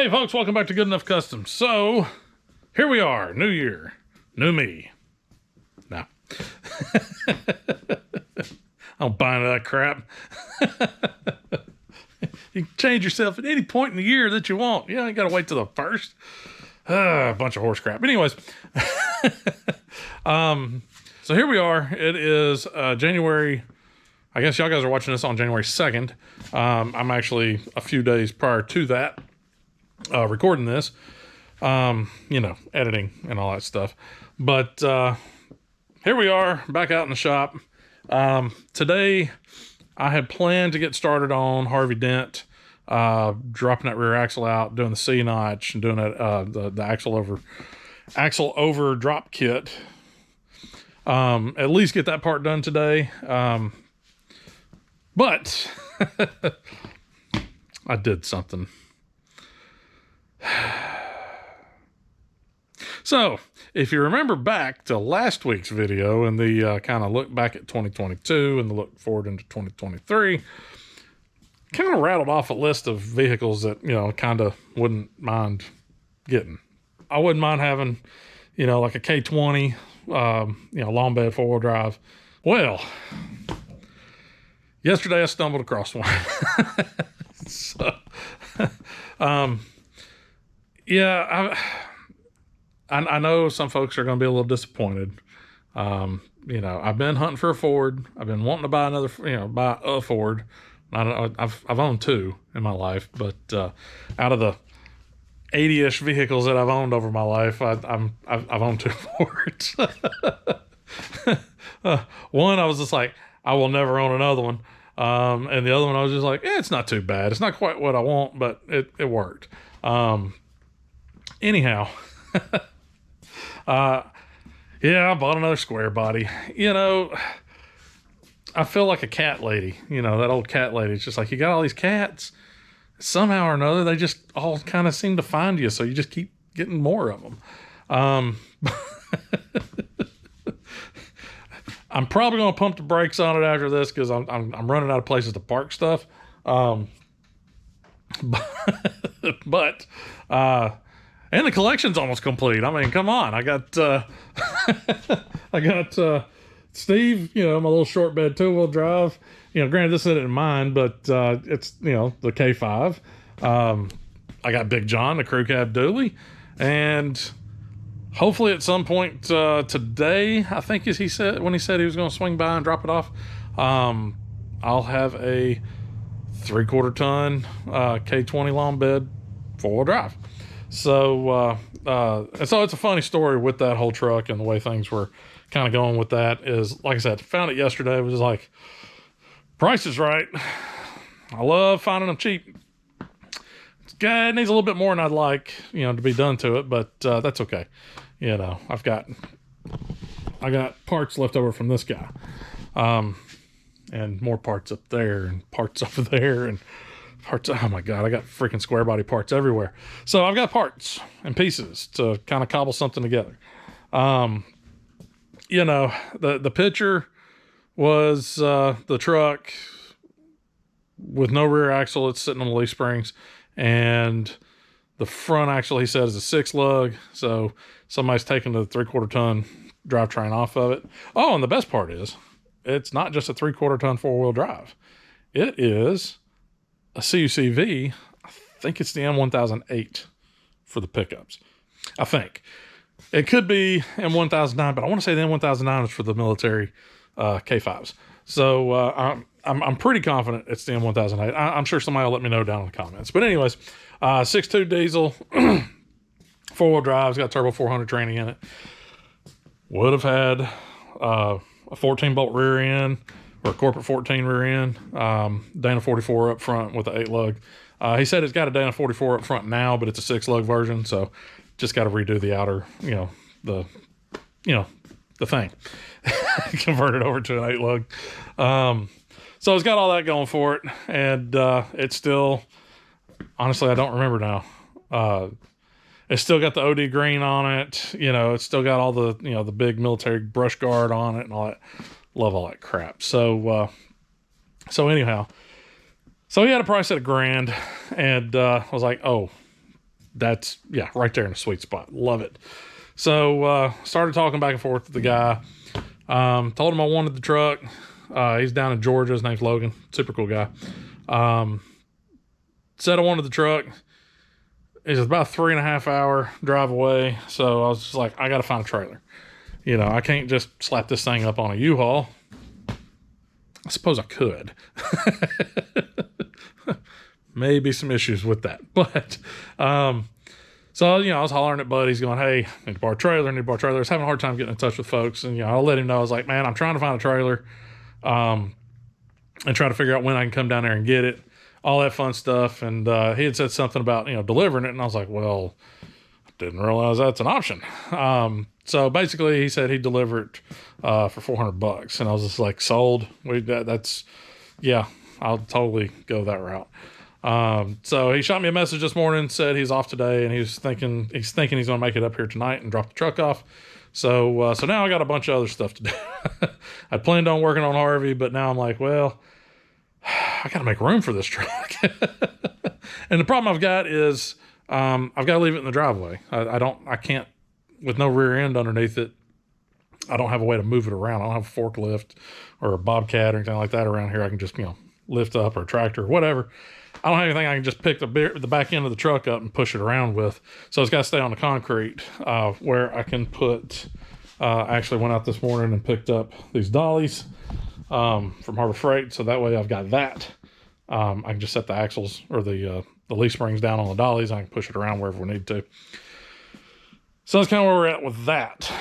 Hey folks, welcome back to Good Enough Customs. So, here we are, new year, new me. No. I don't buy into that crap. You can change yourself at any point in the year that you want. You ain't got to wait till the first. A bunch of horse crap. Anyways. So here we are. It is January. I guess y'all guys are watching this on January 2nd. I'm actually a few days prior to that recording this. You know, editing and all that stuff. But here we are, back out in the shop. Today, I had planned to get started on Harvey Dent, dropping that rear axle out, doing the C-notch, and doing that, the axle over drop kit. At least get that part done today. But I did something. So, if you remember back to last week's video and the kind of look back at 2022 and the look forward into 2023, kind of rattled off a list of vehicles that, you know, kind of wouldn't mind getting. I wouldn't mind having, you know, like a K20, you know, long bed four-wheel drive. Well, yesterday I stumbled across one. So, yeah, I know some folks are going to be a little disappointed. You know, I've been hunting for a Ford. I've been wanting to buy another, you know, buy a Ford. I don't know, I've owned two in my life, but out of the 80-ish vehicles that I've owned over my life, I've owned two Fords. One, I was just like, I will never own another one. And the other one, I was just like, it's not too bad. It's not quite what I want, but it worked. Anyhow, yeah, I bought another square body. You know, I feel like a cat lady, you know, that old cat lady. It's just like, you got all these cats. Somehow or another, they just all kind of seem to find you. So you just keep getting more of them. I'm probably going to pump the brakes on it after this because I'm running out of places to park stuff. And the collection's almost complete. I mean, come on. I got Steve, you know, my little short bed two-wheel drive. You know, granted, this isn't mine, but it's, you know, the K5. I got Big John, the crew cab dually. And hopefully at some point today, I think as he said, when he said he was going to swing by and drop it off, I'll have a 3/4 ton K20 long bed four-wheel drive. So, so it's a funny story with that whole truck and the way things were kind of going with that is, like I said, found it yesterday. It was like, price is right. I love finding them cheap. It needs a little bit more than I'd like, you know, to be done to it, but that's okay. You know, I got parts left over from this guy, and more parts up there, and parts over there, and parts. Oh my God, I got freaking square body parts everywhere. So I've got parts and pieces to kind of cobble something together. You know, the picture was the truck with no rear axle. It's sitting on the leaf springs. And the front axle, he said, is a 6-lug. So somebody's taking the 3/4 ton drivetrain off of it. Oh, and the best part is, it's not just a 3/4 ton four-wheel drive. It is a CUCV. I think it's the M1008 for the pickups. I think. It could be M1009, but I want to say the M1009 is for the military K5s. So I'm pretty confident it's the M1008. I'm sure somebody will let me know down in the comments. But anyways, 6.2 diesel, four-wheel drive, it's got turbo 400 training in it. Would have had a 14-bolt rear end or a corporate 14 rear end, Dana 44 up front with the 8-lug. He said it's got a Dana 44 up front now, but it's a 6-lug version, so just got to redo the outer, you know, the thing. Convert it over to an 8-lug. So it's got all that going for it, and it's still, honestly, I don't remember now. It's still got the OD green on it. You know, it's still got all the, you know, the big military brush guard on it and all that. Love all that crap. So anyhow, so he had a price at $1,000, and I was like, oh, that's, yeah, right there in a sweet spot. Love it. So started talking back and forth with the guy. Told him I wanted the truck. He's down in Georgia. His name's Logan. Super cool guy. Said I wanted the truck. It's about a 3.5 hour drive away. So I was just like, I got to find a trailer. You know, I can't just slap this thing up on a U-Haul. I suppose I could. Maybe some issues with that. But, so, you know, I was hollering at buddies going, hey, need to borrow a trailer, need to borrow a trailer. I was having a hard time getting in touch with folks. And, you know, I'll let him know. I was like, man, I'm trying to find a trailer and try to figure out when I can come down there and get it. All that fun stuff. And he had said something about, you know, delivering it. And I was like, well, I didn't realize that's an option. So basically he said he'd deliver it for $400. And I was just like, sold. That's, yeah, I'll totally go that route. So he shot me a message this morning, said he's off today, and he's thinking he's going to make it up here tonight and drop the truck off. So now I got a bunch of other stuff to do. I planned on working on Harvey, but now I'm like, well, I got to make room for this truck. And the problem I've got is, I've got to leave it in the driveway. I can't, with no rear end underneath it, I don't have a way to move it around. I don't have a forklift or a bobcat or anything like that around here. I can just, you know, lift up, or a tractor or whatever. I don't have anything I can just pick the back end of the truck up and push it around with. So it's got to stay on the concrete, where I can put, I actually went out this morning and picked up these dollies from Harbor Freight. So that way I've got that. I can just set the axles or the leaf springs down on the dollies. I can push it around wherever we need to. So that's kind of where we're at with that.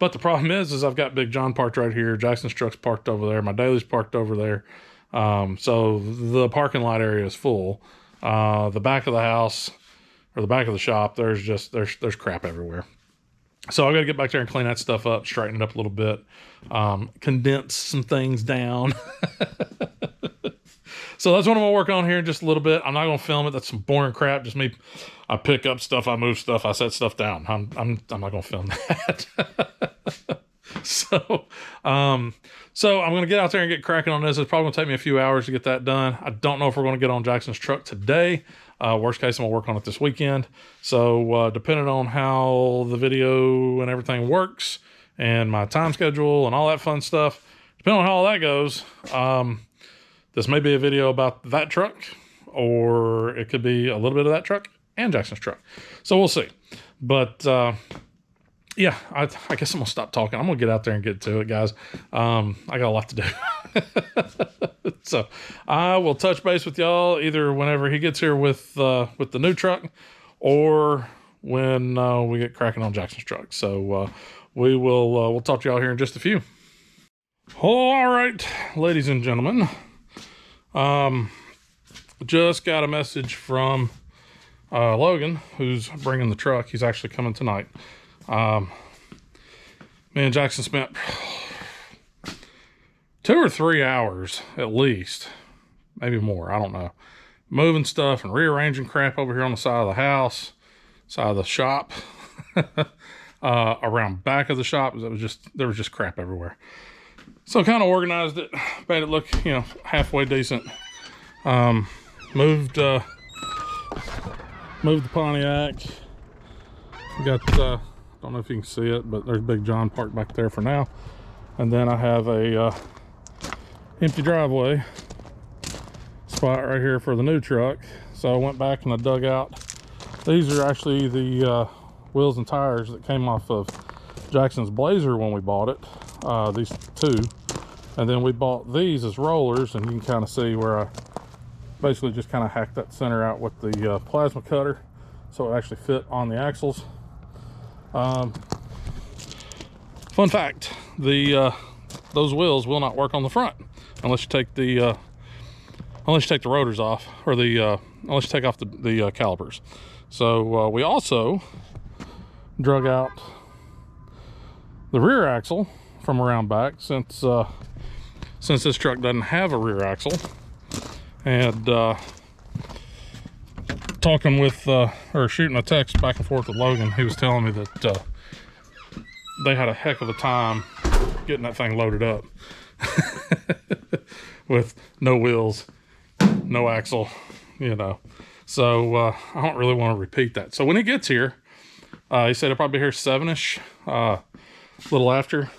But the problem is I've got Big John parked right here. Jackson's truck's parked over there. My Daly's parked over there. So the parking lot area is full. The back of the house, or the back of the shop, there's crap everywhere. So I got to get back there and clean that stuff up, straighten it up a little bit, condense some things down. So that's what I'm gonna work on here in just a little bit. I'm not gonna film it. That's some boring crap. Just me. I pick up stuff, I move stuff, I set stuff down. I'm not gonna film that. So I'm gonna get out there and get cracking on this. It's probably gonna take me a few hours to get that done. I don't know if we're gonna get on Jackson's truck today. Worst case, I'm gonna work on it this weekend. So depending on how the video and everything works, and my time schedule and all that fun stuff, depending on how all that goes, this may be a video about that truck, or it could be a little bit of that truck and Jackson's truck. So we'll see. But yeah, I guess I'm gonna stop talking. I'm gonna get out there and get to it, guys. I got a lot to do. So I will touch base with y'all either whenever he gets here with the new truck, or when we get cracking on Jackson's truck. So we'll talk to y'all here in just a few. All right, ladies and gentlemen. Just got a message from Logan, who's bringing the truck. He's actually coming tonight. Me and Jackson spent 2 or 3 hours at least, maybe more, I don't know, moving stuff and rearranging crap over here on the side of the house, side of the shop, around back of the shop. There was just crap everywhere. So kind of organized it, made it look, you know, halfway decent. Moved the Pontiac. Got, don't know if you can see it, but there's Big John parked back there for now. And then I have a empty driveway spot right here for the new truck. So I went back and I dug out. These are actually the wheels and tires that came off of Jackson's Blazer when we bought it. These two. And then we bought these as rollers, and you can kind of see where I basically just kind of hacked that center out with the plasma cutter so it actually fit on the axles. Fun fact, those wheels will not work on the front unless you take the rotors off, or unless you take off the calipers. So we also drug out the rear axle from around back, since this truck doesn't have a rear axle. And talking with or shooting a text back and forth with Logan, he was telling me that they had a heck of a time getting that thing loaded up with no wheels, no axle, you know. So I don't really want to repeat that. So when he gets here, he said he'll probably be here 7-ish, a little after,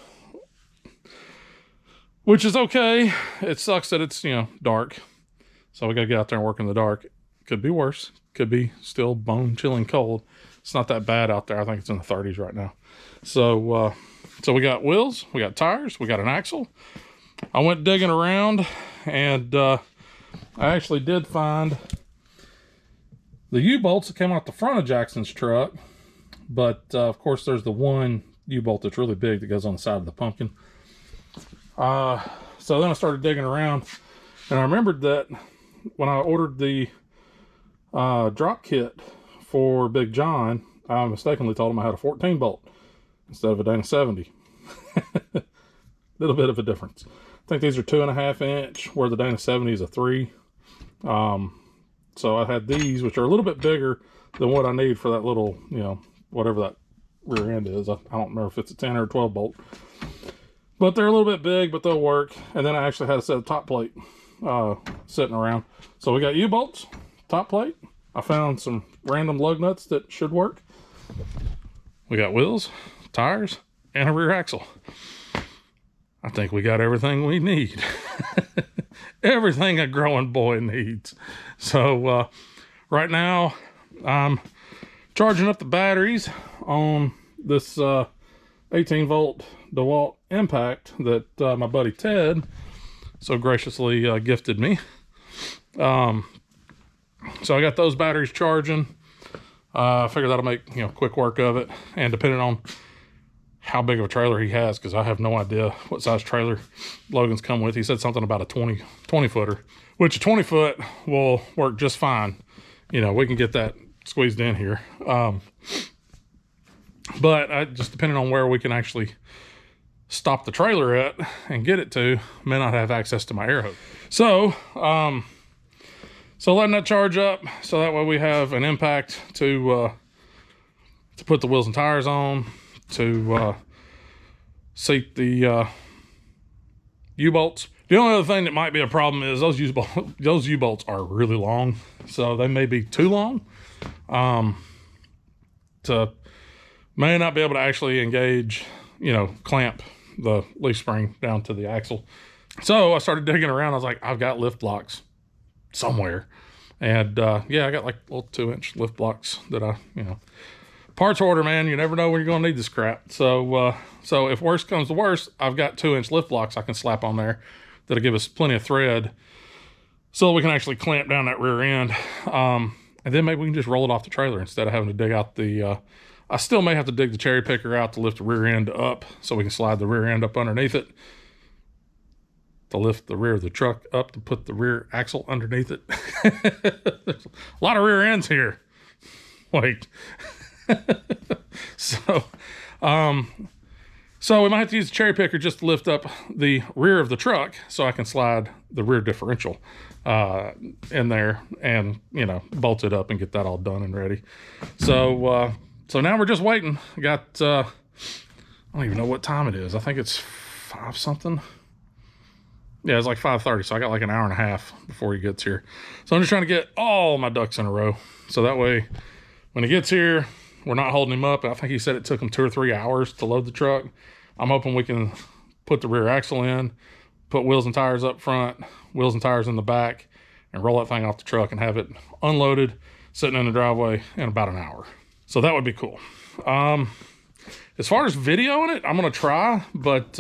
which is okay. It sucks that it's, dark. So we got to get out there and work in the dark. Could be worse. Could be still bone chilling cold. It's not that bad out there. I think it's in the 30s right now. So, so we got wheels, we got tires, we got an axle. I went digging around, and I actually did find the U-bolts that came out the front of Jackson's truck. But of course, there's the one U-bolt that's really big that goes on the side of the pumpkin. So then I started digging around, and I remembered that when I ordered the drop kit for Big John, I mistakenly told him I had a 14 bolt instead of a Dana 70. Little bit of a difference. I think these are 2.5 inch, where the Dana 70 is a 3. So I had these, which are a little bit bigger than what I need for that little, whatever that rear end is. I don't remember if it's a 10 or a 12 bolt. But they're a little bit big, but they'll work. And then I actually had a set of top plate sitting around. So we got U-bolts, top plate. I found some random lug nuts that should work. We got wheels, tires, and a rear axle. I think we got everything we need. Everything a growing boy needs. So right now I'm charging up the batteries on this 18 volt DeWalt Impact that my buddy Ted so graciously gifted me. So I got those batteries charging. I figure that'll make quick work of it, and depending on how big of a trailer he has, because I have no idea what size trailer Logan's come with. He said something about a 20 footer, which a 20 foot will work just fine. We can get that squeezed in here. But just depending on where we can actually stop the trailer at and get it to, may not have access to my air hose. So, so letting that charge up, so that way we have an impact to put the wheels and tires on, to seat the U-bolts. The only other thing that might be a problem is those U-bolts are really long, so they may be too long. May not be able to actually engage, clamp the leaf spring down to the axle. So I started digging around. I was like, I've got lift blocks somewhere. And yeah, I got like little 2-inch lift blocks that I, parts order, man. You never know when you're going to need this crap. So, so if worst comes to worst, I've got 2-inch lift blocks I can slap on there that'll give us plenty of thread so we can actually clamp down that rear end. And then maybe we can just roll it off the trailer instead of having to dig out the, I still may have to dig the cherry picker out to lift the rear end up so we can slide the rear end up underneath it, to lift the rear of the truck up to put the rear axle underneath it. There's a lot of rear ends here. Wait. So we might have to use the cherry picker just to lift up the rear of the truck so I can slide the rear differential in there and, bolt it up and get that all done and ready. So, so now we're just waiting. I got, I don't even know what time it is. I think it's 5 something. Yeah, it's like 5:30, so I got like an hour and a half before he gets here. So I'm just trying to get all my ducks in a row. So that way, when he gets here, we're not holding him up. I think he said it took him 2 or 3 hours to load the truck. I'm hoping we can put the rear axle in, put wheels and tires up front, wheels and tires in the back, and roll that thing off the truck and have it unloaded, sitting in the driveway in about an hour. So that would be cool. As far as videoing it, I'm going to try, but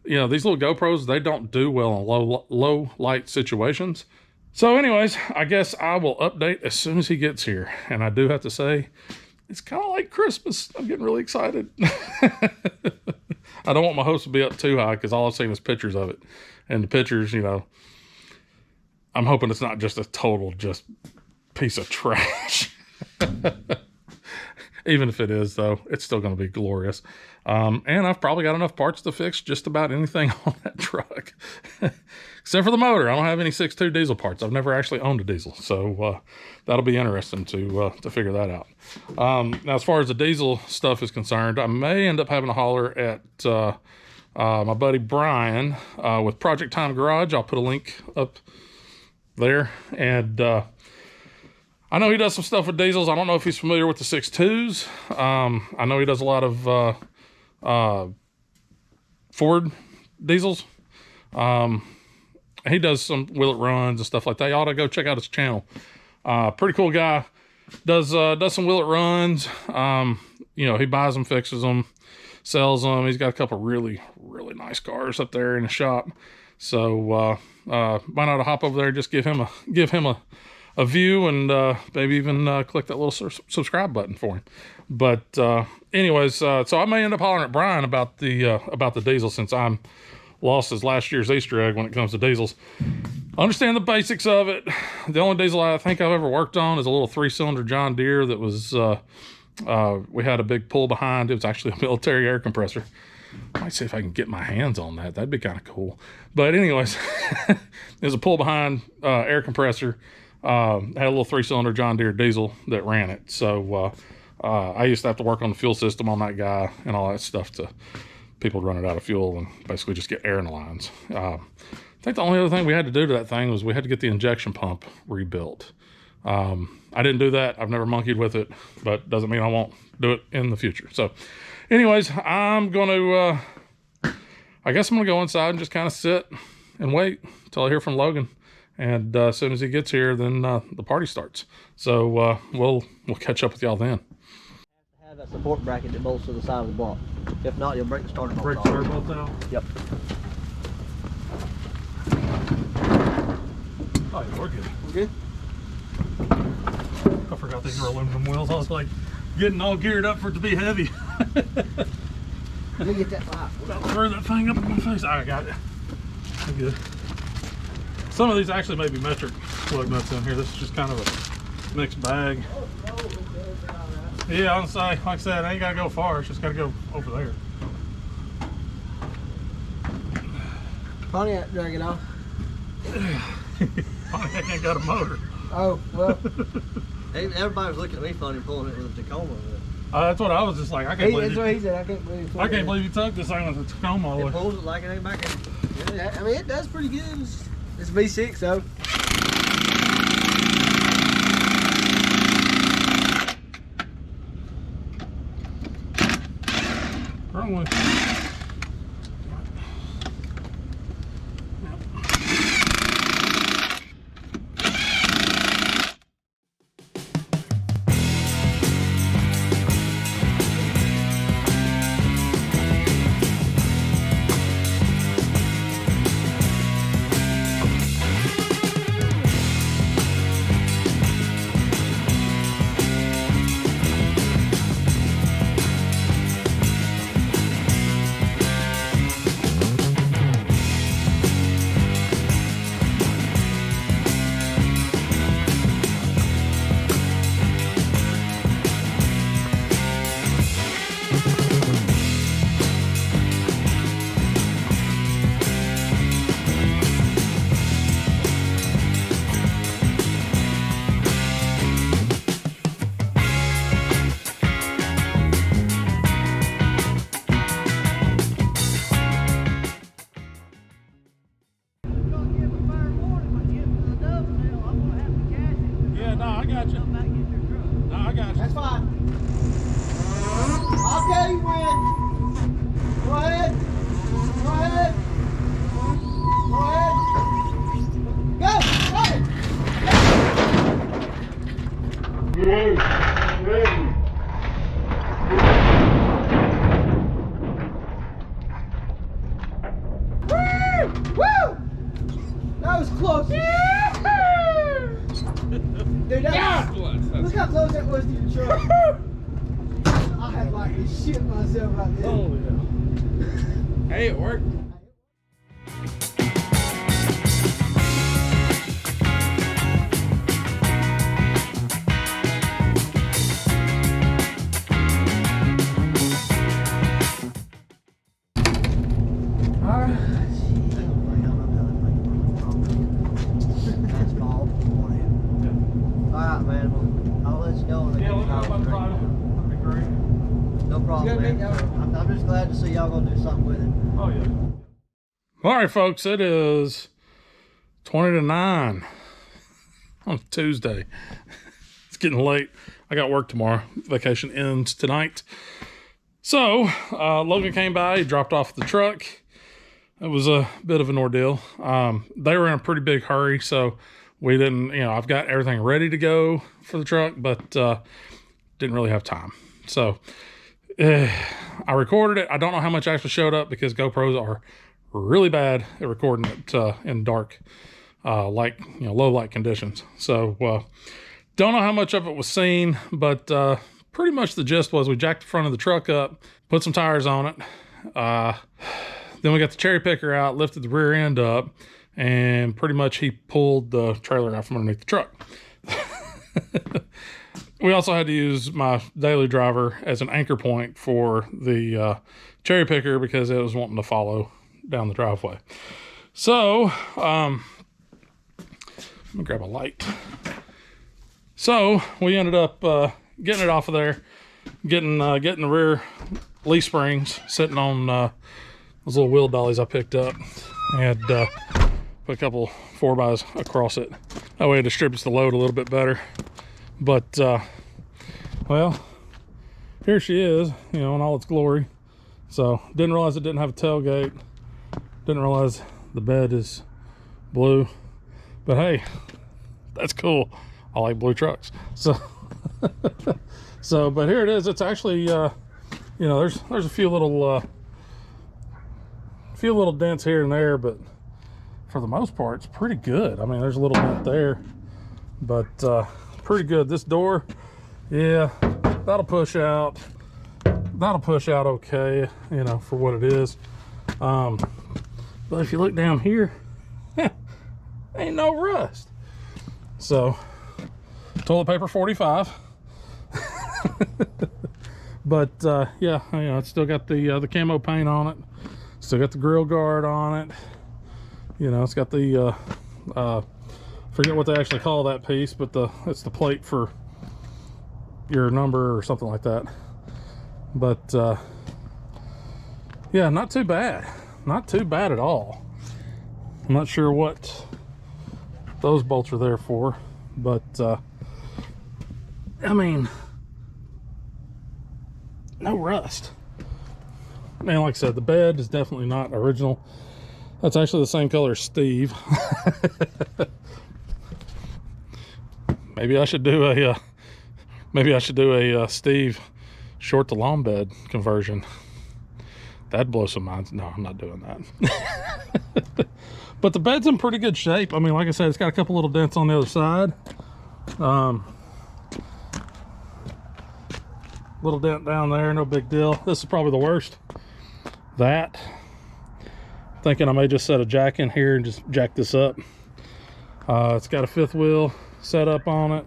these little GoPros, they don't do well in low light situations. So anyways, I guess I will update as soon as he gets here. And I do have to say, it's kind of like Christmas. I'm getting really excited. I don't want my hopes to be up too high because all I've seen is pictures of it. And the pictures, I'm hoping it's not just a total piece of trash. Even if it is, though, it's still going to be glorious. And I've probably got enough parts to fix just about anything on that truck. Except for the motor. I don't have any 6.2 diesel parts. I've never actually owned a diesel. So that'll be interesting to figure that out. Now, as far as the diesel stuff is concerned, I may end up having to holler at my buddy Brian with Project Time Garage. I'll put a link up there. And I know he does some stuff with diesels. I don't know if he's familiar with the 6.2s. I know he does a lot of Ford diesels. He does some wheel it runs and stuff like that. You ought to go check out his channel. Pretty cool guy. Does some wheel it runs. You know, he buys them, fixes them, sells them. He's got a couple really nice cars up there in the shop. So why not hop over there and just give him a view, and maybe even click that little subscribe button for him. But anyways, so I may end up hollering at Brian about the diesel, since I'm lost as last year's Easter egg when it comes to diesels. I understand the basics of it. The only diesel I think I've ever worked on is a little 3-cylinder John Deere that was we had a big pull behind. It was actually a military air compressor. I might see if I can get my hands on that. That'd be kind of cool. But anyways, it was a pull behind air compressor. Had a little 3-cylinder John Deere diesel that ran it. So I used to have to work on the fuel system on that guy and all that stuff to people running out of fuel and basically just get air in the lines. I think the only other thing we had to do to that thing was we had to get the injection pump rebuilt. I didn't do that. I've never monkeyed with it, but doesn't mean I won't do it in the future. So anyways, I'm going to, I guess I'm going to go inside and just kind of sit and wait until I hear from Logan. And as soon as he gets here, then the party starts. So we'll catch up with y'all then. Have that support bracket that bolts to the side of the block. If not, you'll break the starter bolt. Break the starter bolt out? Yep. Oh, yeah, we're good. We're good? I forgot these were aluminum wheels. I was like getting all geared up for it to be heavy. Let me get that light. About to throw that thing up in my face. I got it. I'm good. Some of these actually may be metric plug nuts in here. This is just kind of a mixed bag. Yeah, I'm say, like I said, I ain't gotta go far. It's just gotta go over there. Pontiac drag it off. Pontiac ain't got a motor. Oh, well. Everybody was looking at me funny pulling it with a Tacoma. That's what I was just like. I can't believe that's what he said. I can't believe you took this thing with a Tacoma. It pulls it like it ain't back in. Yeah, I mean, it does pretty good. It's V6 though. Wrong one. That's fine. I'll tell you when. Go ahead. Go ahead. Go ahead. Go! Woo! That was close. Dude, look how close that was to your truck. I had like to shit myself out there. Oh yeah. Hey, it worked. I'm just glad to see y'all gonna do something with it. Oh yeah. All right, folks, it is 20 to 9 on Tuesday. getting late. I got work tomorrow. Vacation ends tonight. So Logan came by, he dropped off the truck. It was a bit of an ordeal. They were in a pretty big hurry, so we didn't, I've got everything ready to go for the truck, but didn't really have time. So I recorded it. I don't know how much actually showed up because GoPros are really bad at recording it in dark, low light conditions. So don't know how much of it was seen, but pretty much the gist was we jacked the front of the truck up, put some tires on it. Then we got the cherry picker out, lifted the rear end up, and pretty much he pulled the trailer out from underneath the truck. We also had to use my daily driver as an anchor point for the cherry picker because it was wanting to follow down the driveway. So, let me grab a light. So we ended up getting it off of there, getting the rear leaf springs sitting on those little wheel dollies I picked up, and put a couple 4x across it. That way it distributes the load a little bit better. But well, here she is, in all its glory. So didn't realize it didn't have a tailgate. Didn't realize the bed is blue. But hey, that's cool. I like blue trucks. So but here it is. It's actually there's a few little dents here and there, but for the most part it's pretty good. I mean, there's a little dent there, but pretty good. This door, yeah, that'll push out okay, for what it is. But if you look down here, ain't no rust. So toilet paper 45. But yeah, it's still got the camo paint on it, still got the grill guard on it. It's got the forget what they actually call that piece, but it's the plate for your number or something like that. But yeah, not too bad at all. I'm not sure what those bolts are there for, but I mean, no rust. Man, like I said, the bed is definitely not original. That's actually the same color as Steve. Maybe I should do a Steve short to long bed conversion. That'd blow some minds. No, I'm not doing that. But the bed's in pretty good shape. I mean, like I said, it's got a couple little dents on the other side. Little dent down there, no big deal. This is probably the worst. Thinking I may just set a jack in here and just jack this up. It's got a fifth wheel set up on it.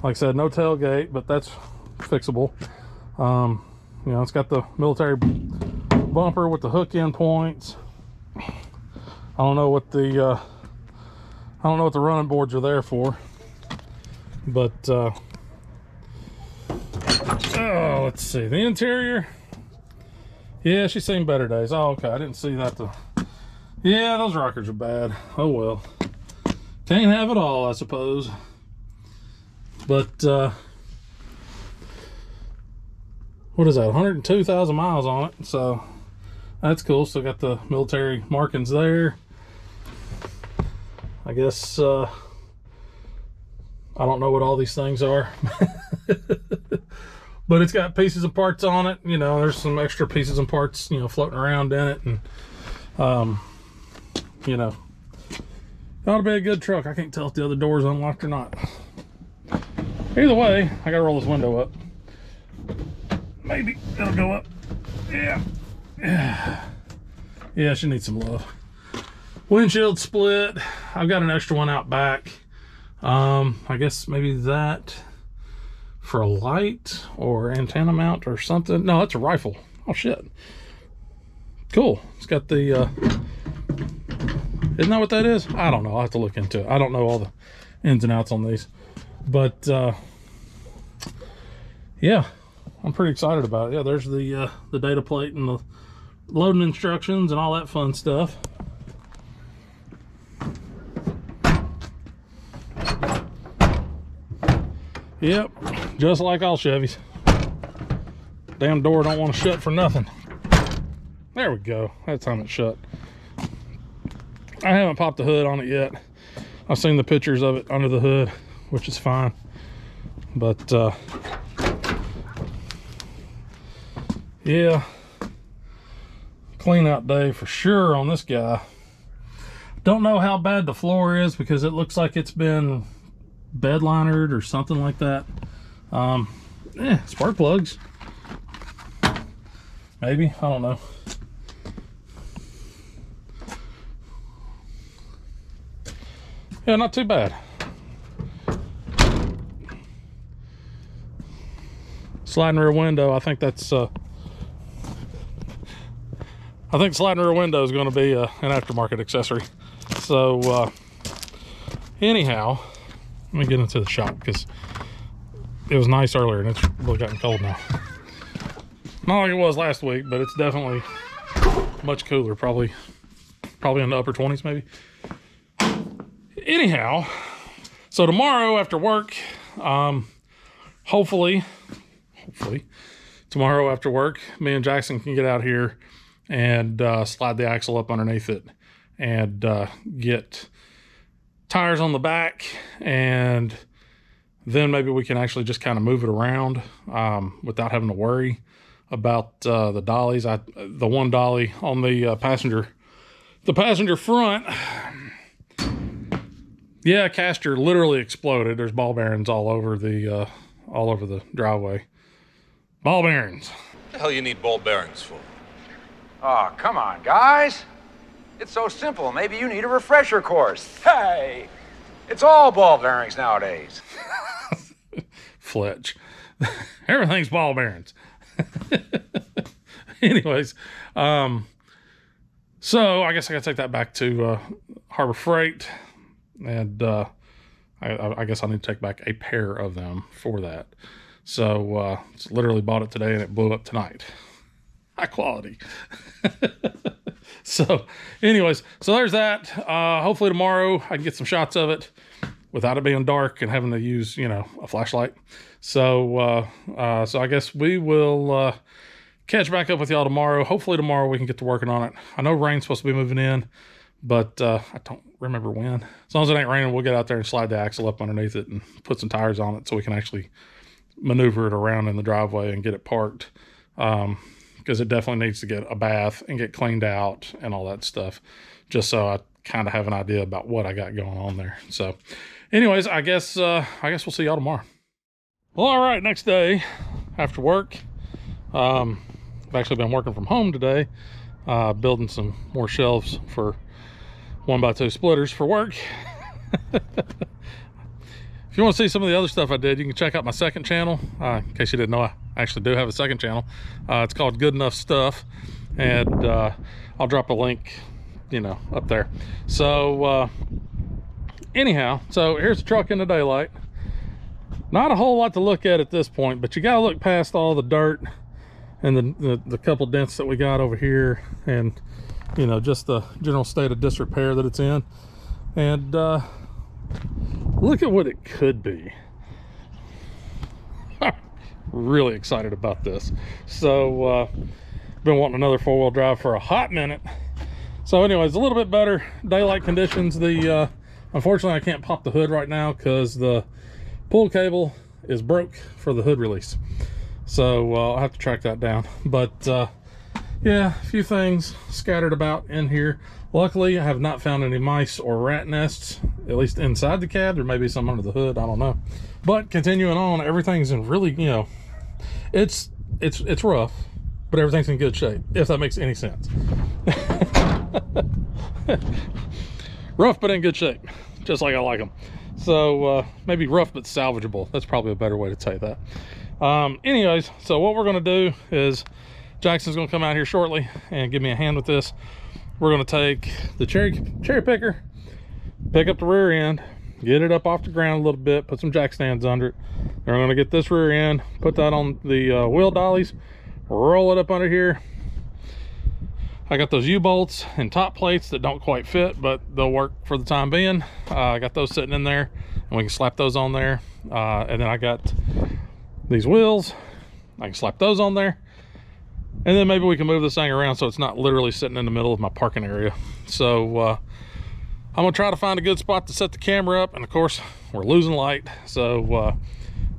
Like I said, no tailgate, but that's fixable. It's got the military bumper with the hook in points. I don't know what the running boards are there for, but let's see the interior. Yeah, she's seen better days. Oh, okay, I didn't see that. Yeah, those rockers are bad. Oh well, can't have it all, I suppose. But what is that? 102,000 miles on it, so that's cool. Still got the military markings there. I guess I don't know what all these things are. But it's got pieces and parts on it. There's some extra pieces and parts, floating around in it. And, ought to be a good truck. I can't tell if the other door is unlocked or not. Either way, I gotta roll this window up. Maybe it'll go up. Yeah. Yeah, she needs some love. Windshield split. I've got an extra one out back. I guess maybe that for a light or antenna mount or something. No, it's a rifle. Oh shit. Cool. It's got the isn't that what that is? I don't know. I'll have to look into it. I don't know all the ins and outs on these. But yeah, I'm pretty excited about it. Yeah, there's the data plate and the loading instructions and all that fun stuff. Yep, just like all Chevys. Damn door don't want to shut for nothing. There we go. That time it shut. I haven't popped the hood on it yet. I've seen the pictures of it under the hood, which is fine. But yeah, clean out day for sure on this guy. Don't know how bad the floor is because it looks like it's been bed linered or something like that. Spark plugs. Maybe, I don't know. Yeah, not too bad. Sliding rear window, I think that's I think sliding rear window is going to be an aftermarket accessory. So anyhow, let me get into the shop because it was nice earlier and it's really gotten cold now. Not like it was last week, but it's definitely much cooler. Probably in the upper 20s maybe. Anyhow, so tomorrow after work, hopefully tomorrow after work, me and Jackson can get out here and slide the axle up underneath it and get tires on the back, and then maybe we can actually just kind of move it around without having to worry about the dollies. The one dolly on the passenger front, yeah, caster literally exploded. There's ball bearings all over the driveway. Ball bearings. What the hell you need ball bearings for? Oh, come on, guys. It's so simple. Maybe you need a refresher course. Hey, it's all ball bearings nowadays. Fletch. Everything's ball bearings. Anyways, so I guess I gotta take that back to Harbor Freight, and I guess I need to take back a pair of them for that. So literally bought it today and it blew up tonight. High quality. So anyways, so there's that. Hopefully tomorrow I can get some shots of it without it being dark and having to use, a flashlight. So so I guess we will catch back up with y'all tomorrow. Hopefully tomorrow we can get to working on it. I know rain's supposed to be moving in, but I don't remember when. As long as it ain't raining, we'll get out there and slide the axle up underneath it and put some tires on it so we can actually maneuver it around in the driveway and get it parked. Because it definitely needs to get a bath and get cleaned out and all that stuff, just so I kind of have an idea about what I got going on there. So anyways, I guess we'll see y'all tomorrow. Well, all right, next day after work. I've actually been working from home today, building some more shelves for 1x2 splitters for work. If you want to see some of the other stuff I did, you can check out my second channel. In case you didn't know, I actually do have a second channel. It's called Good Enough Stuff, and I'll drop a link, up there. So anyhow, so here's the truck in the daylight. Not a whole lot to look at this point, but you got to look past all the dirt and the couple dents that we got over here, and just the general state of disrepair that it's in. And look at what it could be. Really excited about this. So been wanting another four-wheel drive for a hot minute. So anyways, a little bit better daylight conditions. Unfortunately I can't pop the hood right now because the pull cable is broke for the hood release. So I'll have to track that down. But yeah, a few things scattered about in here. Luckily I have not found any mice or rat nests, at least inside the cab. There may be some under the hood, I don't know. But continuing on, everything's in really, it's rough, but everything's in good shape, if that makes any sense. Rough but in good shape, just like I like them. So maybe rough but salvageable. That's probably a better way to say that. Anyways, so what we're going to do is Jackson's going to come out here shortly and give me a hand with this. We're going to take the cherry picker, pick up the rear end, get it up off the ground a little bit, put some jack stands under it. Then we're going to get this rear end, put that on the wheel dollies, roll it up under here. I got those U-bolts and top plates that don't quite fit, but they'll work for the time being. I got those sitting in there. and we can slap those on there. And then I got these wheels. I can slap those on there. And then maybe we can move this thing around so it's not literally sitting in the middle of my parking area. So I'm gonna try to find a good spot to set the camera up. And of course, we're losing light. So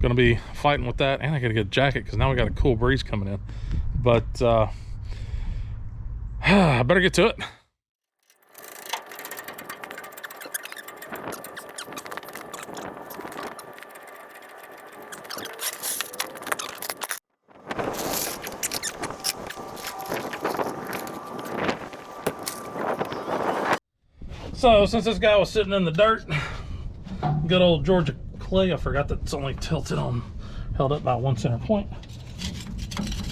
gonna be fighting with that. And I gotta get a jacket because now we got a cool breeze coming in. But I better get to it. So since this guy was sitting in the dirt, good old Georgia clay, I forgot that it's only tilted on, held up by one center point.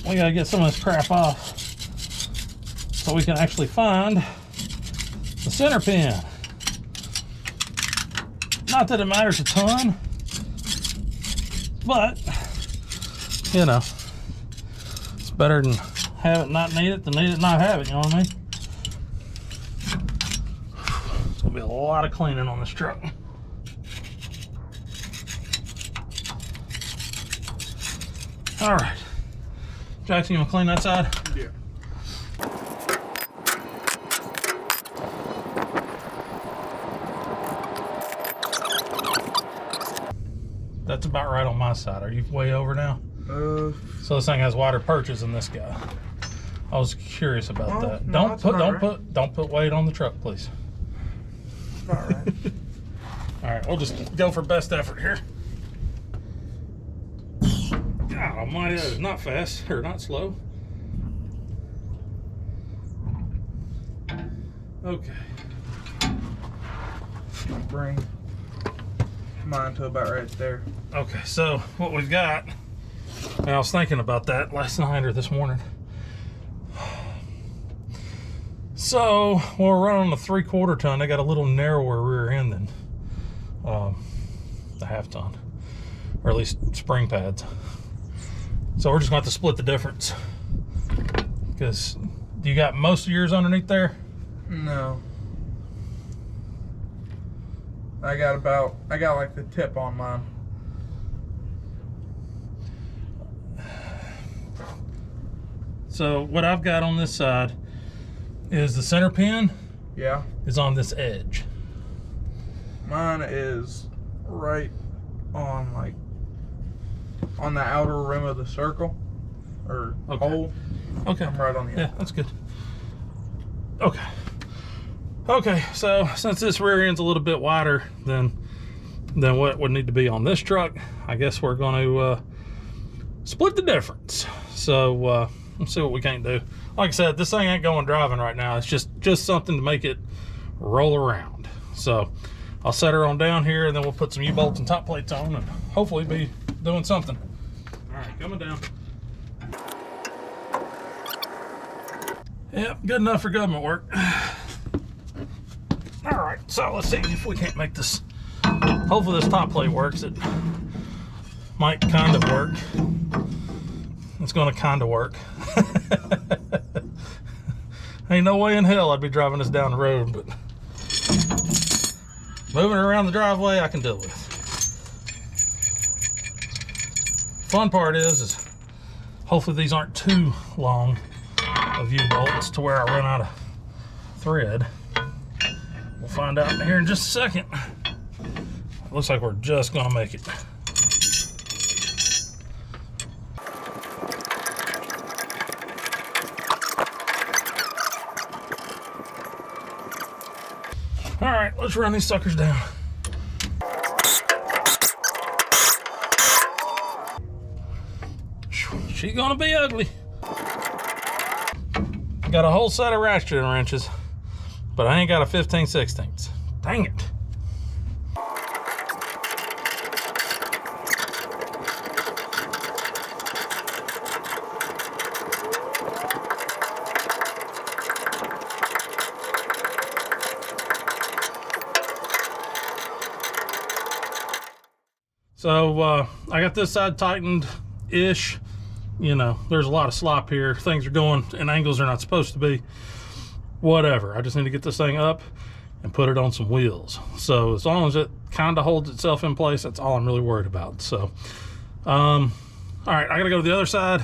We gotta get some of this crap off so we can actually find the center pin. Not that it matters a ton, but you know, it's better than have it not need it than need it not have it, you know what I mean? It's gonna be a lot of cleaning on this truck. All right, Jackson, you wanna clean that side? Yeah. That's about right on my side. Are you way over now? So this thing has wider perches than this guy. I was curious about that. No, Don't put weight on the truck, please. All right. All right, we'll just go for best effort here. God almighty, that is not fast or not slow. Okay. Bring mine to about right there. Okay, so what we've got, and I was thinking about that last night or this morning. So when we're running a 3/4 ton, they got a little narrower rear end than the half ton, or at least spring pads. So we're just going to have to split the difference. Because do you got most of yours underneath there? No. I got like the tip on mine. So what I've got on this side is the center pin Yeah. is on this edge. Mine is right on like on the outer rim of the circle or hole. Okay. I'm right on the Yeah, edge. that's good. Okay. Okay, so since this rear end's a little bit wider than what would need to be on this truck, I guess we're going to split the difference. So let's see what we can do. Like I said, this thing ain't going driving right now. It's just something to make it roll around. So I'll set her on down here, and then we'll put some U-bolts and top plates on, and hopefully be doing something. All right, coming down. Yep, good enough for government work. All right, so let's see if we can't make this. Hopefully this top plate works. It might kind of work. It's going to kind of work. Ain't no way in hell I'd be driving this down the road, but moving it around the driveway I can deal with. Fun part is hopefully these aren't too long of U-bolts to where I run out of thread. We'll find out here in just a second. It looks like we're just gonna make it. All right, let's run these suckers down. She's gonna be ugly. Got a whole set of ratcheting wrenches, but I ain't got a 15/16. Dang it. So I got this side tightened-ish. You know, there's a lot of slop here. Things are going in angles they're not supposed to be. Whatever. I just need to get this thing up, and put it on some wheels. So as long as it kind of holds itself in place, that's all I'm really worried about. So all right, I gotta go to the other side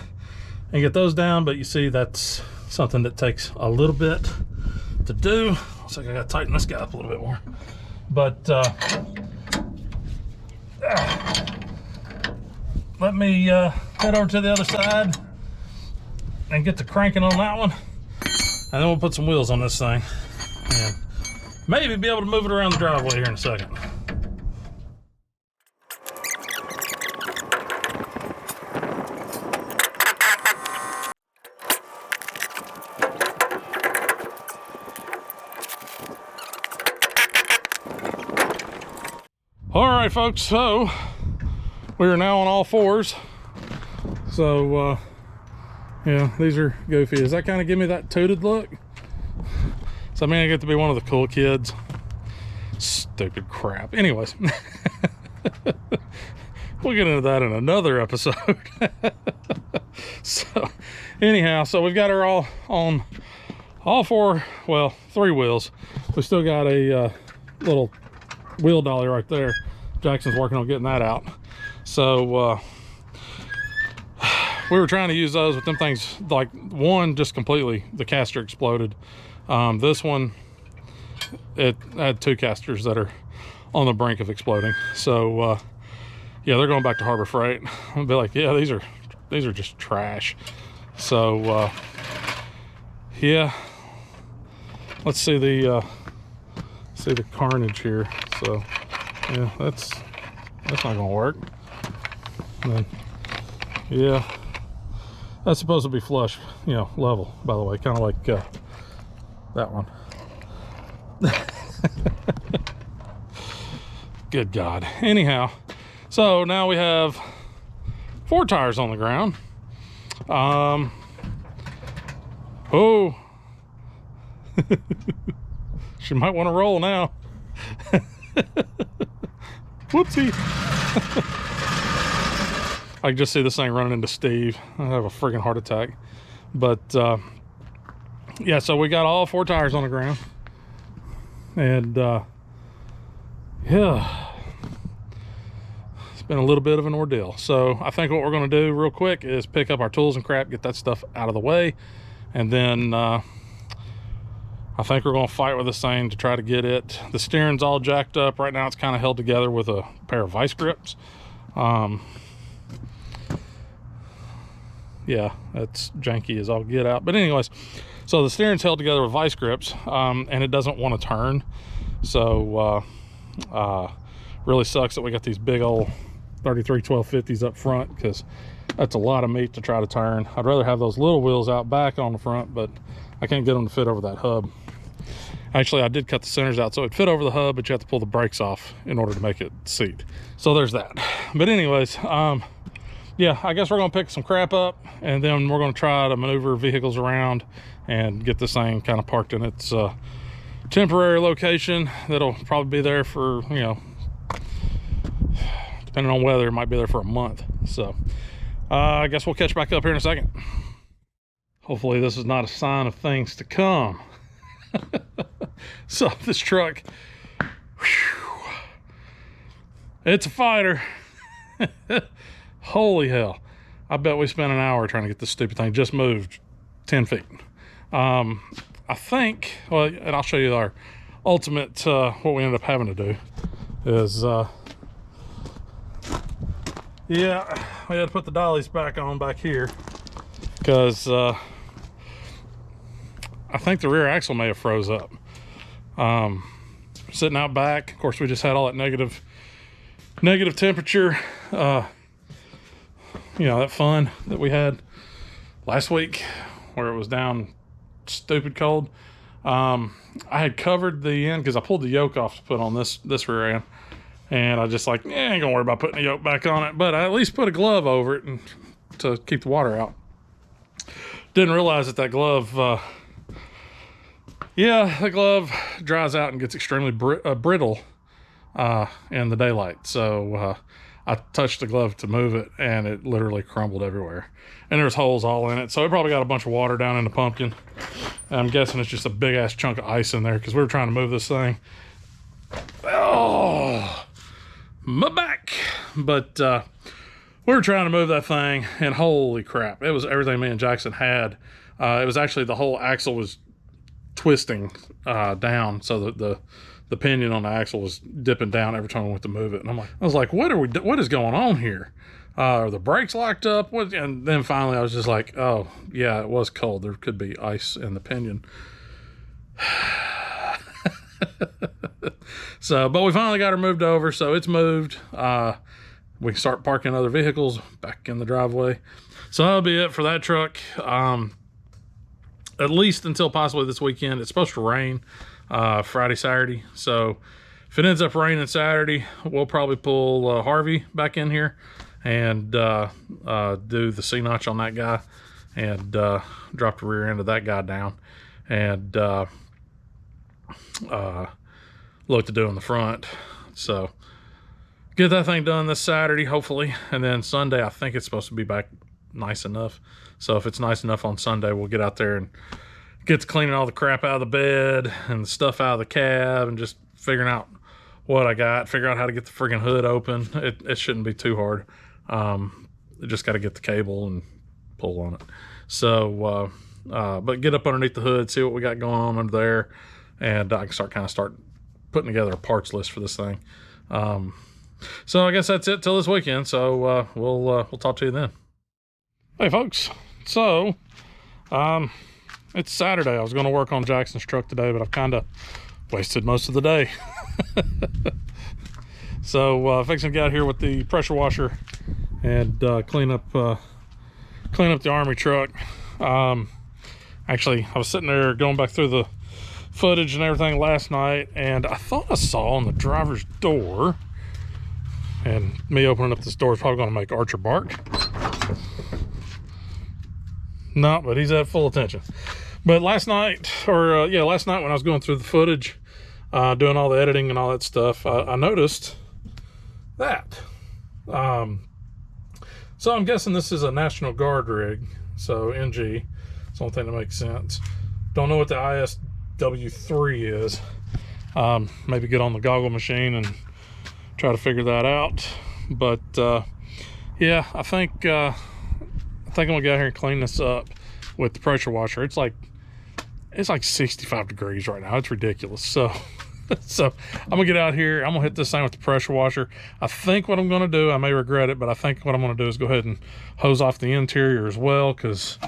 and get those down, but you see that's something that takes a little bit to do. Looks like I gotta tighten this guy up a little bit more. But let me head over to the other side and get to cranking on that one, and then we'll put some wheels on this thing and maybe be able to move it around the driveway here in a second. All right, folks, so we are now on all fours. So yeah, these are goofy. Does that kind of give me that tooted look? So I mean, I get to be one of the cool kids. Stupid crap. Anyways, we'll get into that in another episode. So anyhow, so we've got her all on all four, well, 3 wheels. We still got a little wheel dolly right there. Jackson's working on getting that out. So we were trying to use those, but them things, like one just completely, the caster exploded. This one, it had 2 casters that are on the brink of exploding. So yeah, they're going back to Harbor Freight. I'll be like, yeah, these are just trash. So yeah, let's see the carnage here. So yeah, that's not gonna work. And then, yeah, that's supposed to be flush, you know, level, by the way, kind of like that one. Good God. Anyhow, so now we have 4 tires on the ground. Oh, she might want to roll now. Whoopsie. I can just see this thing running into Steve. I have a friggin' heart attack. But yeah, so we got all 4 tires on the ground. And yeah, it's been a little bit of an ordeal. So I think what we're going to do real quick is pick up our tools and crap, get that stuff out of the way, and then I think we're going to fight with this thing to try to get it. The steering's all jacked up right now. It's kind of held together with a pair of vice grips. Yeah, that's janky as all get out. But anyways, so the steering's held together with vice grips, and it doesn't want to turn. So really sucks that we got these big old 33 1250s up front, because that's a lot of meat to try to turn. I'd rather have those little wheels out back on the front, but I can't get them to fit over that hub. Actually, I did cut the centers out so it'd fit over the hub, but you have to pull the brakes off in order to make it seat. So there's that. But anyways, yeah, I guess we're gonna pick some crap up, and then we're gonna try to maneuver vehicles around and get this thing kind of parked in its temporary location. That'll probably be there for, you know, depending on weather, it might be there for a month. So I guess we'll catch back up here in a second. Hopefully this is not a sign of things to come. So this truck, whew, it's a fighter. Holy hell. I bet we spent an hour trying to get this stupid thing just moved 10 feet. I think, well, and I'll show you our ultimate, what we ended up having to do is, yeah, we had to put the dollies back on back here, because I think the rear axle may have froze up. Sitting out back, of course, we just had all that negative temperature, you know, that fun that we had last week where it was down stupid cold. I had covered the end because I pulled the yoke off to put on this rear end, and I just like, ain't gonna worry about putting the yoke back on it, but I at least put a glove over it and to keep the water out. Didn't realize that glove, yeah, the glove dries out and gets extremely brittle in the daylight. So I touched the glove to move it, and it literally crumbled everywhere. And there's holes all in it. So it probably got a bunch of water down in the pumpkin. And I'm guessing it's just a big ass chunk of ice in there because we were trying to move this thing. Oh, my back. But we were trying to move that thing, and holy crap, it was everything me and Jackson had. It was actually the whole axle was twisting down, so that the pinion on the axle was dipping down every time we went to move it. And I was like, what is going on here? Are the brakes locked up? And then finally I was just like, oh yeah, it was cold. There could be ice in the pinion. So, but we finally got her moved over, so it's moved. We can start parking other vehicles back in the driveway. So that'll be it for that truck. At least until possibly this weekend. It's supposed to rain Friday, Saturday. So if it ends up raining Saturday, we'll probably pull Harvey back in here and do the C-notch on that guy and drop the rear end of that guy down and look to do in the front. So get that thing done this Saturday, hopefully. And then Sunday, I think it's supposed to be back nice enough. So if it's nice enough on Sunday, we'll get out there and get to cleaning all the crap out of the bed and the stuff out of the cab and just figuring out what I got, figure out how to get the friggin' hood open. It shouldn't be too hard. Just got to get the cable and pull on it. So, but get up underneath the hood, see what we got going on under there, and I can start putting together a parts list for this thing. So I guess that's it till this weekend. So we'll talk to you then. Hey folks, so it's Saturday. I was going to work on Jackson's truck today, but I've kind of wasted most of the day. So fixing to get out here with the pressure washer and clean up the Army truck. Actually, I was sitting there going back through the footage and everything last night, and I thought I saw on the driver's door, and me opening up this door is probably going to make Archer bark. No, but he's at full attention. But last night when I was going through the footage, doing all the editing and all that stuff, I noticed that. So I'm guessing this is a National Guard rig. So NG, it's the only thing that makes sense. Don't know what the ISW3 is. Maybe get on the goggle machine and try to figure that out. But yeah, I think I'm gonna get out here and clean this up with the pressure washer. It's like 65 degrees right now. It's ridiculous. So I'm gonna get out here. I'm gonna hit this thing with the pressure washer. I think what I'm gonna do, I may regret it, but I think what I'm gonna do is go ahead and hose off the interior as well, because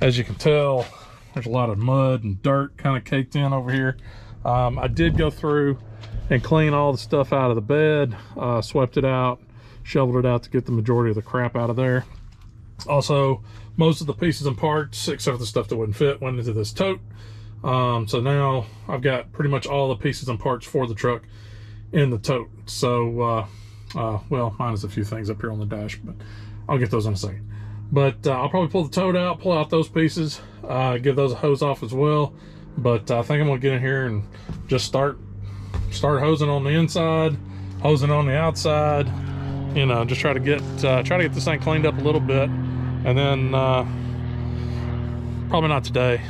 as you can tell, there's a lot of mud and dirt kind of caked in over here. I did go through and clean all the stuff out of the bed, swept it out, shoveled it out to get the majority of the crap out of there. Also, most of the pieces and parts, except for the stuff that wouldn't fit, went into this tote. So now I've got pretty much all the pieces and parts for the truck in the tote. So, well, minus a few things up here on the dash, but I'll get those in a second. But I'll probably pull the tote out, pull out those pieces, give those a hose off as well. But I think I'm gonna get in here and just start hosing on the inside, hosing on the outside. You know, just try to get this thing cleaned up a little bit, and then probably not today,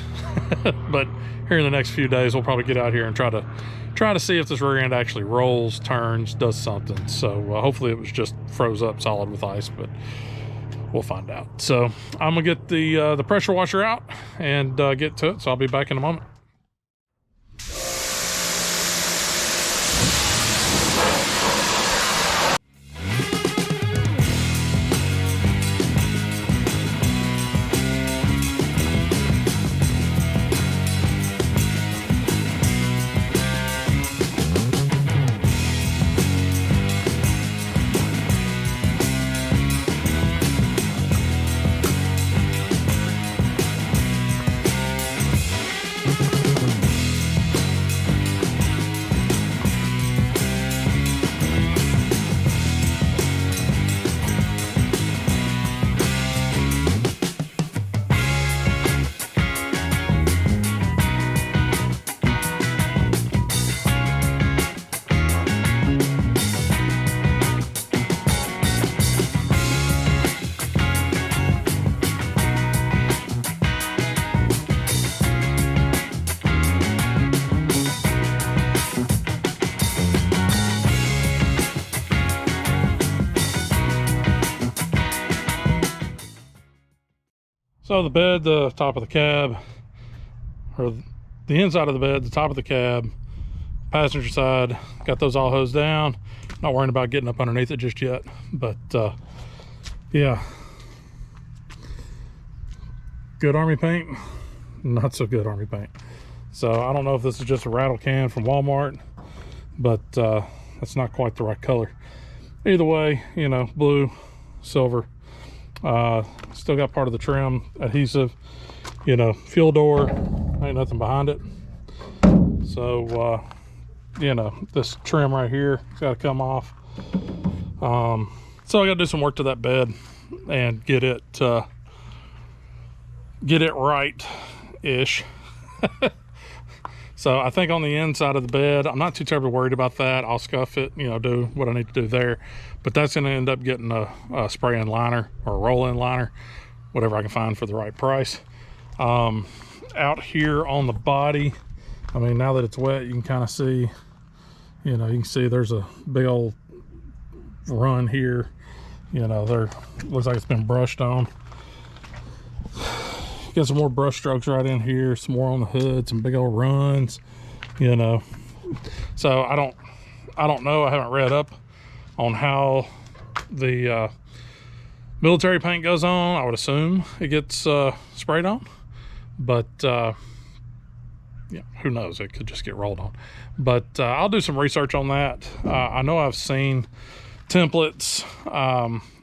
but here in the next few days we'll probably get out here and try to see if this rear end actually rolls, turns, does something. So hopefully it was just froze up solid with ice, but we'll find out. So I'm gonna get the pressure washer out and get to it. So I'll be back in a moment. So the bed, the top of the cab, or the inside of the bed, the top of the cab, passenger side, got those all hosed down. Not worrying about getting up underneath it just yet, but yeah. Good Army paint, not so good Army paint. So I don't know if this is just a rattle can from Walmart, but that's not quite the right color. Either way, you know, blue, silver. Still got part of the trim adhesive, you know, fuel door, ain't nothing behind it. So you know, this trim right here has got to come off. So I got to do some work to that bed and get it right ish. So I think on the inside of the bed, I'm not too terribly worried about that. I'll scuff it, you know, do what I need to do there. But that's going to end up getting a spray-in liner or a roll-in liner, whatever I can find for the right price. Out here on the body, I mean, now that it's wet, you can kind of see, you know, you can see there's a big old run here. You know, there looks like it's been brushed on. Get some more brush strokes right in here, some more on the hood, some big old runs, you know. So I don't know, I haven't read up on how the military paint goes on. I would assume it gets sprayed on, but yeah, who knows, it could just get rolled on. But I'll do some research on that. I know I've seen templates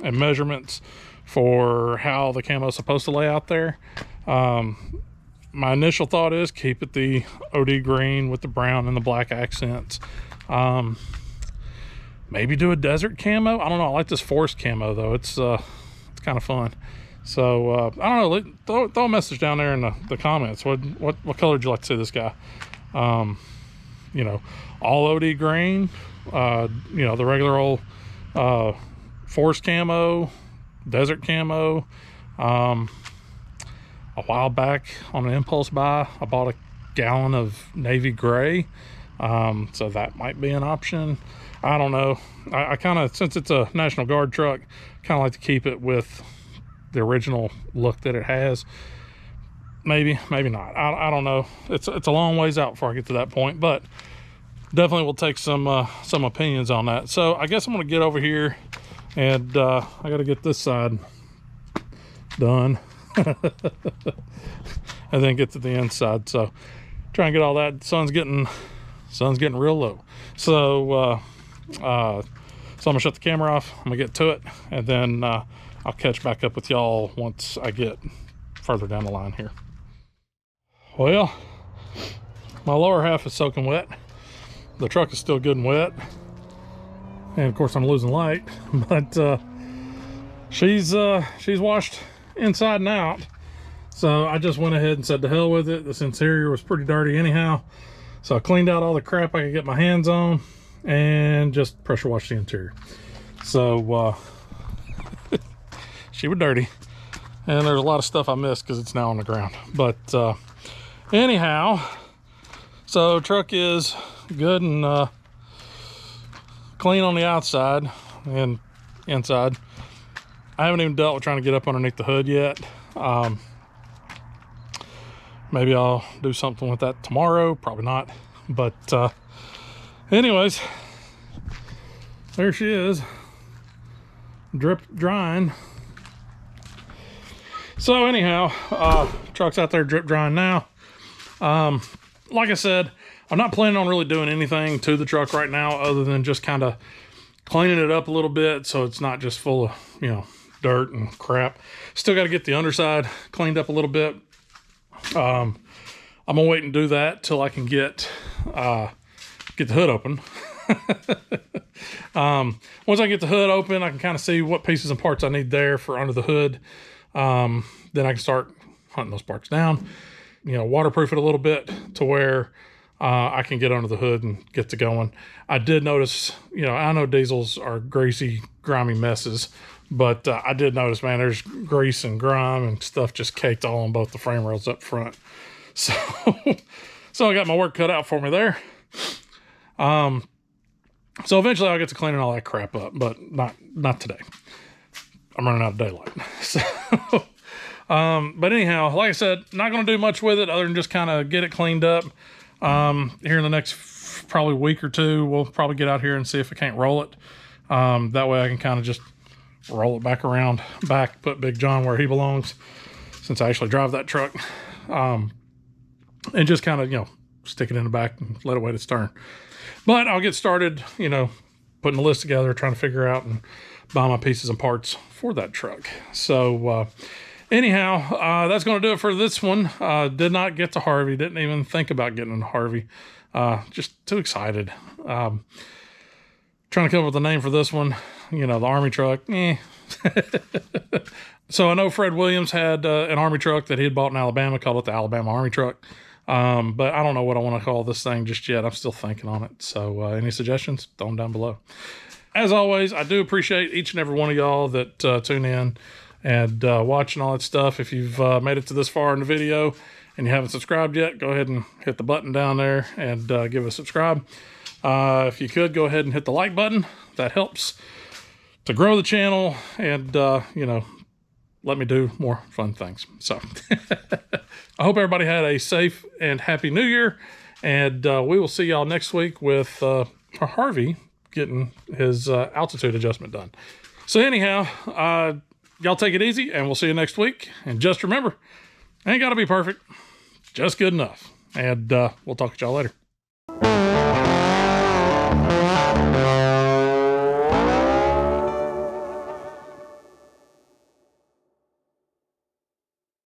and measurements for how the camo is supposed to lay out there. My initial thought is keep it the OD green with the brown and the black accents. Maybe do a desert camo. I don't know, I like this forest camo though. It's kind of fun. So I don't know, throw a message down there in the comments. What color would you like to see this guy? You know, all OD green, you know, the regular old forest camo, desert camo. A while back on an impulse buy, I bought a gallon of navy gray, so that might be an option. I don't know. I kind of, since it's a National Guard truck, kind of like to keep it with the original look that it has. Maybe not. I don't know. It's a long ways out before I get to that point, but definitely will take some opinions on that. So I guess I'm gonna get over here, and I got to get this side done. And then get to the inside. So try and get all that. Sun's getting real low. So I'm gonna shut the camera off. I'm gonna get to it, and then I'll catch back up with y'all once I get further down the line here. Well, my lower half is soaking wet. The truck is still good and wet, and of course I'm losing light. But she's washed inside and out. So I just went ahead and said to hell with it. This interior was pretty dirty anyhow, so I cleaned out all the crap I could get my hands on and just pressure washed the interior. So she was dirty, and there's a lot of stuff I missed because it's now on the ground. But anyhow, so truck is good and clean on the outside and inside. I haven't even dealt with trying to get up underneath the hood yet. Maybe I'll do something with that tomorrow, probably not. But anyways, there she is, drip drying. So anyhow, truck's out there drip drying now. Like I said, I'm not planning on really doing anything to the truck right now other than just kind of cleaning it up a little bit so it's not just full of, you know, dirt and crap. Still got to get the underside cleaned up a little bit. I'm gonna wait and do that till I can get the hood open. Once I get the hood open, I can kind of see what pieces and parts I need there for under the hood. Then I can start hunting those parts down, you know, waterproof it a little bit to where I can get under the hood and get to going. I did notice, you know, I know diesels are greasy, grimy messes, but I did notice, man, there's grease and grime and stuff just caked all on both the frame rails up front. So, so I got my work cut out for me there. So eventually I'll get to cleaning all that crap up, but not today. I'm running out of daylight. So, But anyhow, like I said, not going to do much with it other than just kind of get it cleaned up. Here in the next probably week or two, we'll probably get out here and see if I can't roll it. That way I can kind of just roll it back around, put Big John where he belongs, since I actually drive that truck. And just kind of, stick it in the back and let it wait its turn. But I'll get started, putting the list together, trying to figure out and buy my pieces and parts for that truck. So anyhow, that's going to do it for this one. Did not get to Harvey. Didn't even think about getting into Harvey. Just too excited. Trying to come up with a name for this one. The Army truck. So I know Fred Williams had an Army truck that he had bought in Alabama, called it the Alabama Army truck. But I don't know what I want to call this thing just yet. I'm still thinking on it. So any suggestions, throw them down below. As always, I do appreciate each and every one of y'all that tune in and watch and all that stuff. If you've made it to this far in the video and you haven't subscribed yet, go ahead and hit the button down there and give it a subscribe. If you could, go ahead and hit the like button. That helps to grow the channel and, let me do more fun things. So I hope everybody had a safe and happy New Year. And we will see y'all next week with Harvey getting his altitude adjustment done. So anyhow, y'all take it easy and we'll see you next week. And just remember, ain't got to be perfect, just good enough. And we'll talk to y'all later.